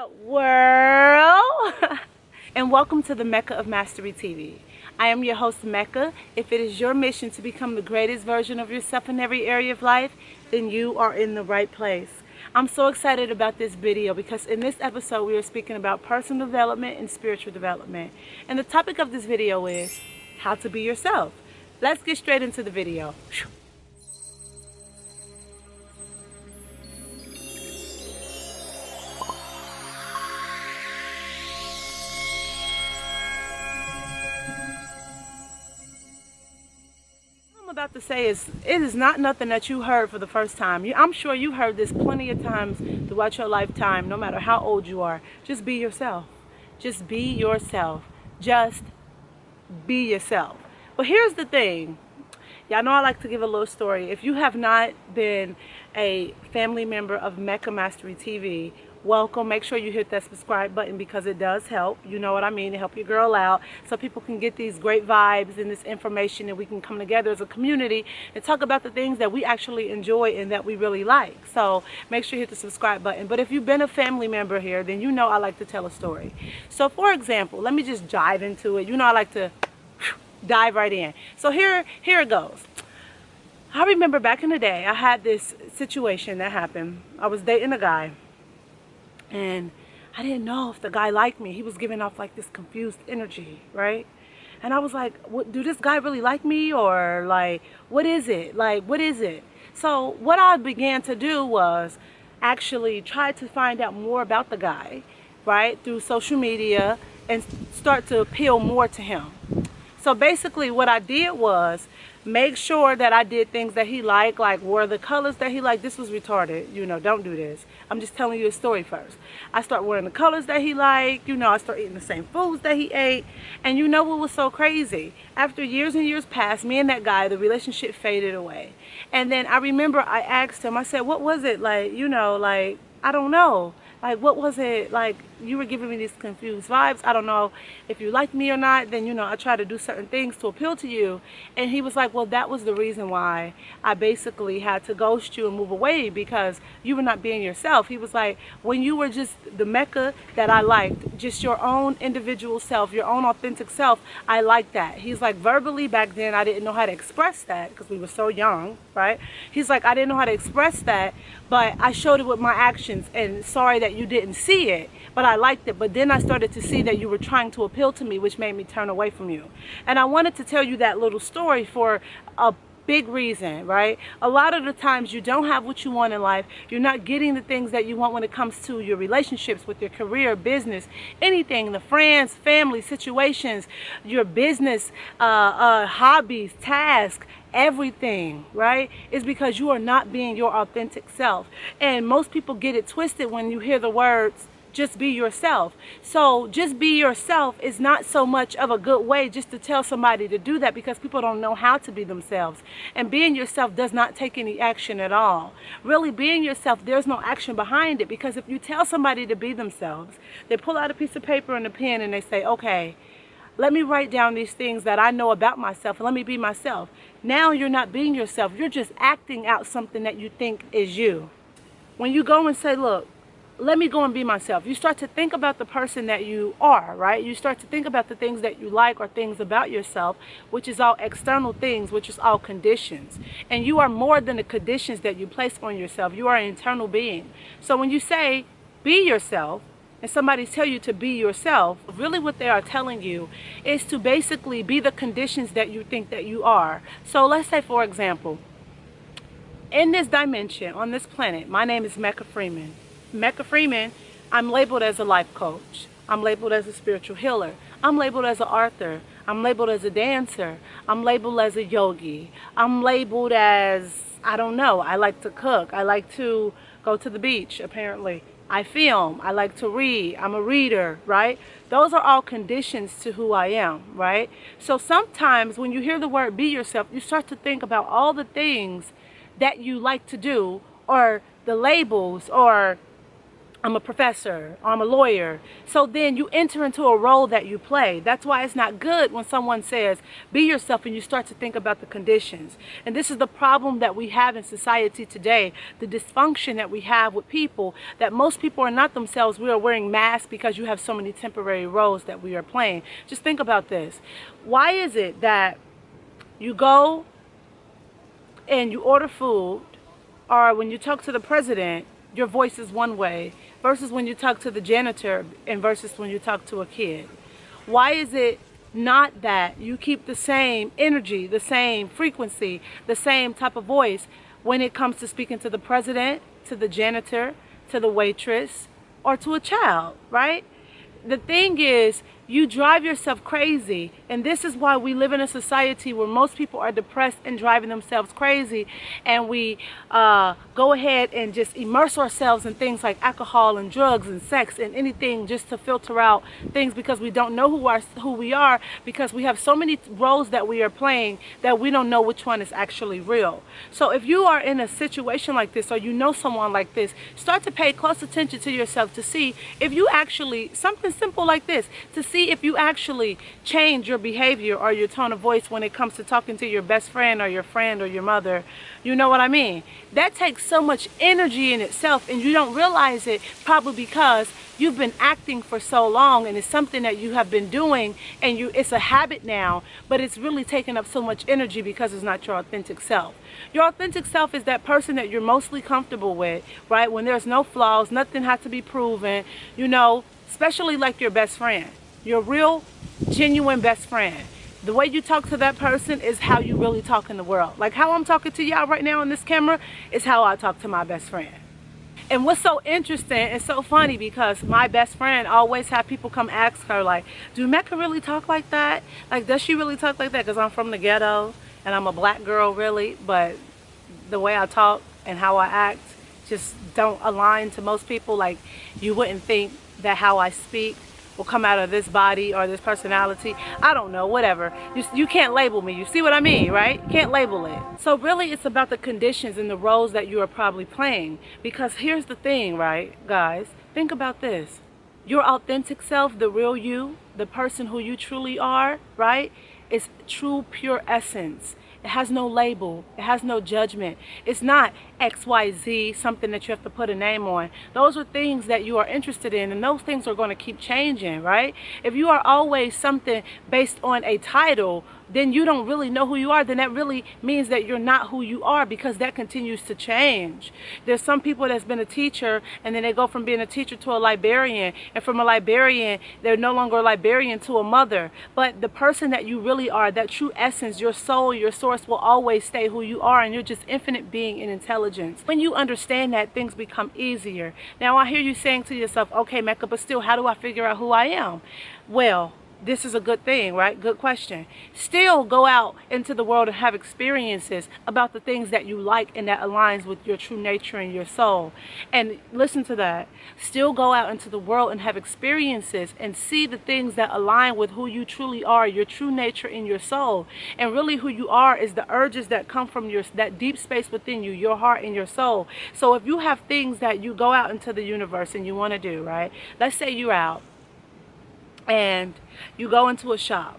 up, world? And welcome to the Mecca of Mastery TV. I am your host, Mecca. If it is your mission to become the greatest version of yourself in every area of life, then you are in the right place. I'm so excited about this video because in this episode we are speaking about personal development and spiritual development. And the topic of this video is how to be yourself. Let's get straight into the video. About to say is it is not nothing that you heard for the first time. I'm sure you heard this plenty of times throughout your lifetime, no matter how old you are. Just be yourself. Just be yourself. Just be yourself. But here's the thing. Y'all know I like to give a little story. If you have not been a family member of Mecca Mastery TV, welcome. Make sure you hit that subscribe button because it does help. You know what I mean? To help your girl out so people can get these great vibes and this information and we can come together as a community and talk about the things that we actually enjoy and that we really like. So make sure you hit the subscribe button. But if you've been a family member here, then you know I like to tell a story. So for example, let me just dive into it. You know I like to dive right in. So here it goes. I remember back in the day, I had this situation that happened. I was dating a guy. And I didn't know if the guy liked me. He was giving off like this confused energy, right? And I was like, do this guy really like me? Or like, what is it? Like, what is it? So what I began to do was actually try to find out more about the guy, right? Through social media and start to appeal more to him. So basically what I did was make sure that I did things that he liked, like wore the colors that he liked. This was retarded, you know, don't do this. I'm just telling you a story first. I start wearing the colors that he liked, you know, I start eating the same foods that he ate. And you know what was so crazy? After years and years passed, me and that guy, the relationship faded away. And then I remember I asked him, I said, what was it? Like, you know, like, I don't know. Like, what was it? Like, you were giving me these confused vibes. I don't know if you like me or not. Then, you know, I try to do certain things to appeal to you. And he was like, well, that was the reason why I basically had to ghost you and move away because you were not being yourself. He was like, when you were just the Mecca that I liked, just your own individual self, your own authentic self, I liked that. He's like, verbally back then, I didn't know how to express that because we were so young, right? He's like, I didn't know how to express that, but I showed it with my actions, and sorry that you didn't see it, but I liked it. But then I started to see that you were trying to appeal to me, which made me turn away from you. And I wanted to tell you that little story for a big reason, right? A lot of the times you don't have what you want in life. You're not getting the things that you want when it comes to your relationships with your career, business, anything, the friends, family, situations, your business, hobbies, tasks, everything, right? Is because you are not being your authentic self. And most people get it twisted when you hear the words just be yourself. So just be yourself is not so much of a good way just to tell somebody to do that because people don't know how to be themselves. And being yourself does not take any action at all. Really being yourself, there's no action behind it, because if you tell somebody to be themselves, they pull out a piece of paper and a pen and they say, okay, let me write down these things that I know about myself and let me be myself. Now you're not being yourself. You're just acting out something that you think is you. When you go and say, look, let me go and be myself, you start to think about the person that you are, right? You start to think about the things that you like or things about yourself, which is all external things, which is all conditions. And you are more than the conditions that you place on yourself. You are an internal being. So when you say, be yourself, and somebody tell you to be yourself, really what they are telling you is to basically be the conditions that you think that you are. So let's say, for example, in this dimension, on this planet, my name is Mecca Freeman. Mecca Freeman, I'm labeled as a life coach. I'm labeled as a spiritual healer. I'm labeled as an author. I'm labeled as a dancer. I'm labeled as a yogi. I'm labeled as, I don't know, I like to cook. I like to go to the beach, apparently. I film. I like to read. I'm a reader, right? Those are all conditions to who I am, right? So sometimes when you hear the word be yourself, you start to think about all the things that you like to do, or the labels, or I'm a professor, I'm a lawyer. So then you enter into a role that you play. That's why it's not good when someone says, be yourself, and you start to think about the conditions. And this is the problem that we have in society today, the dysfunction that we have with people, that most people are not themselves. We are wearing masks because you have so many temporary roles that we are playing. Just think about this. Why is it that you go and you order food, or when you talk to the president, your voice is one way, versus when you talk to the janitor and versus when you talk to a kid? Why is it not that you keep the same energy, the same frequency, the same type of voice when it comes to speaking to the president, to the janitor, to the waitress, or to a child, right? The thing is, you drive yourself crazy, and this is why we live in a society where most people are depressed and driving themselves crazy, and we go ahead and just immerse ourselves in things like alcohol and drugs and sex and anything just to filter out things, because we don't know who we are, because we have so many roles that we are playing that we don't know which one is actually real. So if you are in a situation like this, or you know someone like this, start to pay close attention to yourself to see if you actually, something simple like this, to see if you actually change your behavior or your tone of voice when it comes to talking to your best friend or your friend or your mother. You know what I mean? That takes so much energy in itself, and you don't realize it, probably because you've been acting for so long, and it's something that you have been doing, and it's a habit now, but it's really taking up so much energy because it's not your authentic self. Your authentic self is that person that you're mostly comfortable with, right? When there's no flaws, nothing has to be proven, you know, especially like your best friend. Your real, genuine best friend. The way you talk to that person is how you really talk in the world. Like how I'm talking to y'all right now on this camera is how I talk to my best friend. And what's so interesting and so funny, because my best friend always have people come ask her, like, do Mecca really talk like that? Like, does she really talk like that? Because I'm from the ghetto and I'm a black girl, really. But the way I talk and how I act just don't align to most people. Like, you wouldn't think that how I speak will come out of this body or this personality. I don't know, whatever. You can't label me. You see what I mean, right? You can't label it. So really it's about the conditions and the roles that you are probably playing. Because here's the thing, right, guys? Think about this. Your authentic self, the real you, the person who you truly are, right, is true, pure essence. It has no label. It has no judgment. It's not XYZ, something that you have to put a name on. Those are things that you are interested in, and those things are going to keep changing, right? If you are always something based on a title, then you don't really know who you are. Then that really means that you're not who you are, because that continues to change. There's some people that's been a teacher, and then they go from being a teacher to a librarian, and from a librarian, they're no longer a librarian to a mother. But the person that you really are, that true essence, your soul, your source, will always stay who you are, and you're just infinite being in intelligence. When you understand that, things become easier. Now I hear you saying to yourself, okay, Mecca, but still, how do I figure out who I am? Well, this is a good thing, right? Good question. Still go out into the world and have experiences about the things that you like and that aligns with your true nature and your soul. And listen to that. Still go out into the world and have experiences and see the things that align with who you truly are, your true nature in your soul. And really who you are is the urges that come from that deep space within you, your heart and your soul. So if you have things that you go out into the universe and you want to do, right? Let's say you're out and you go into a shop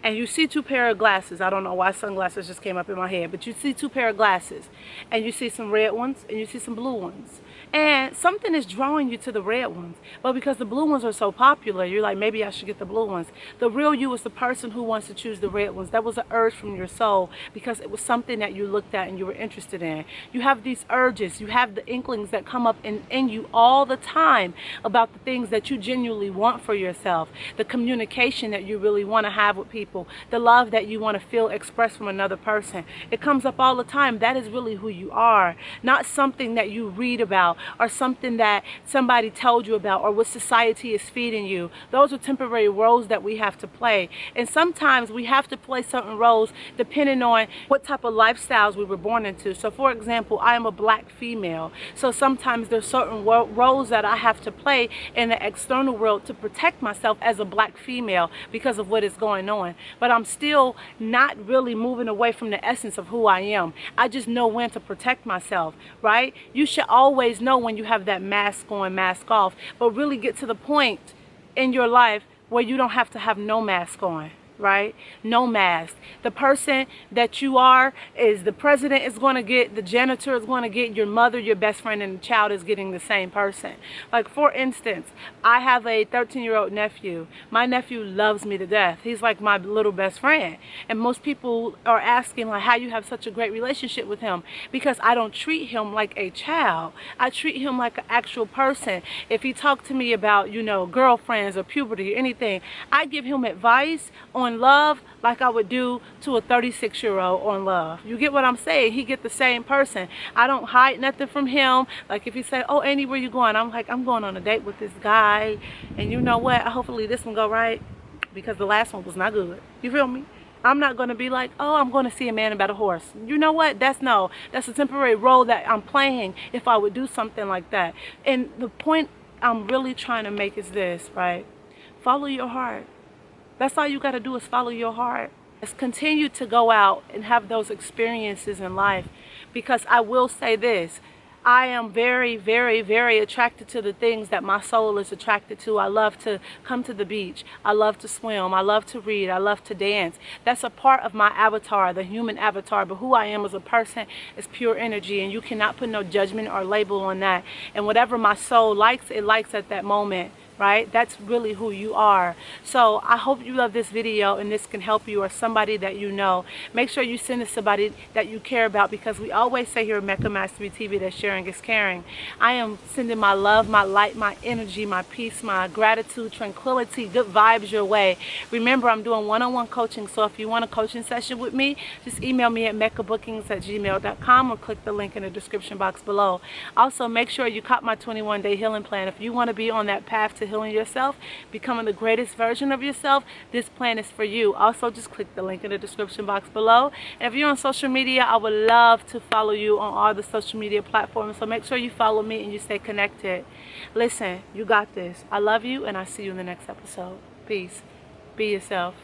and you see two pair of glasses. I don't know why sunglasses just came up in my head, but you see two pair of glasses, and you see some red ones and you see some blue ones. And something is drawing you to the red ones, but because the blue ones are so popular, you're like, maybe I should get the blue ones. The real you is the person who wants to choose the red ones. That was an urge from your soul, because it was something that you looked at and you were interested in. You have these urges, you have the inklings that come up in you all the time about the things that you genuinely want for yourself, the communication that you really want to have with people, the love that you want to feel expressed from another person. It comes up all the time. That is really who you are, not something that you read about or something that somebody told you about or what society is feeding you. Those are temporary roles that we have to play. And sometimes we have to play certain roles depending on what type of lifestyles we were born into. So for example, I am a black female. So sometimes there's certain roles that I have to play in the external world to protect myself as a black female because of what is going on. But I'm still not really moving away from the essence of who I am. I just know when to protect myself, right? You should always know know when you have that mask on, mask off, but really get to the point in your life where you don't have to have no mask on, right? No mask. The person that you are is the president is going to get, the janitor is going to get, your mother, your best friend, and the child is getting the same person. Like, for instance, I have a 13-year-old nephew. My nephew loves me to death. He's like my little best friend. And most people are asking, like, how you have such a great relationship with him. Because I don't treat him like a child. I treat him like an actual person. If he talked to me about, you know, girlfriends or puberty or anything, I give him advice on love like I would do to a 36-year-old on love. You get what I'm saying? He get the same person. I don't hide nothing from him. Like, if he say, oh, Annie, where you going? I'm like, I'm going on a date with this guy, and you know what, hopefully this one go right, because the last one was not good. You feel me? I'm not going to be like, oh, I'm going to see a man about a horse. You know what? That's a temporary role that I'm playing if I would do something like that. And the point I'm really trying to make is this, right? Follow your heart. That's all you got to do, is follow your heart. Let's continue to go out and have those experiences in life, because I will say this, I am very, very, very attracted to the things that my soul is attracted to. I love to come to the beach. I love to swim. I love to read. I love to dance. That's a part of my avatar, the human avatar. But who I am as a person is pure energy, and you cannot put no judgment or label on that. And whatever my soul likes, it likes at that moment. Right? That's really who you are. So I hope you love this video and this can help you or somebody that you know. Make sure you send it to somebody that you care about, because we always say here at Mecca TV that sharing is caring. I am sending my love, my light, my energy, my peace, my gratitude, tranquility, good vibes your way. Remember, I'm doing one-on-one coaching, so if you want a coaching session with me, just email me at meccabookings@gmail.com or click the link in the description box below. Also, make sure you cop my 21-day healing plan. If you want to be on that path to healing yourself, becoming the greatest version of yourself, this plan is for you. Also, just click the link in the description box below. And if you're on social media, I would love to follow you on all the social media platforms. So make sure you follow me and you stay connected. Listen, you got this. I love you, and I'll see you in the next episode. Peace. Be yourself.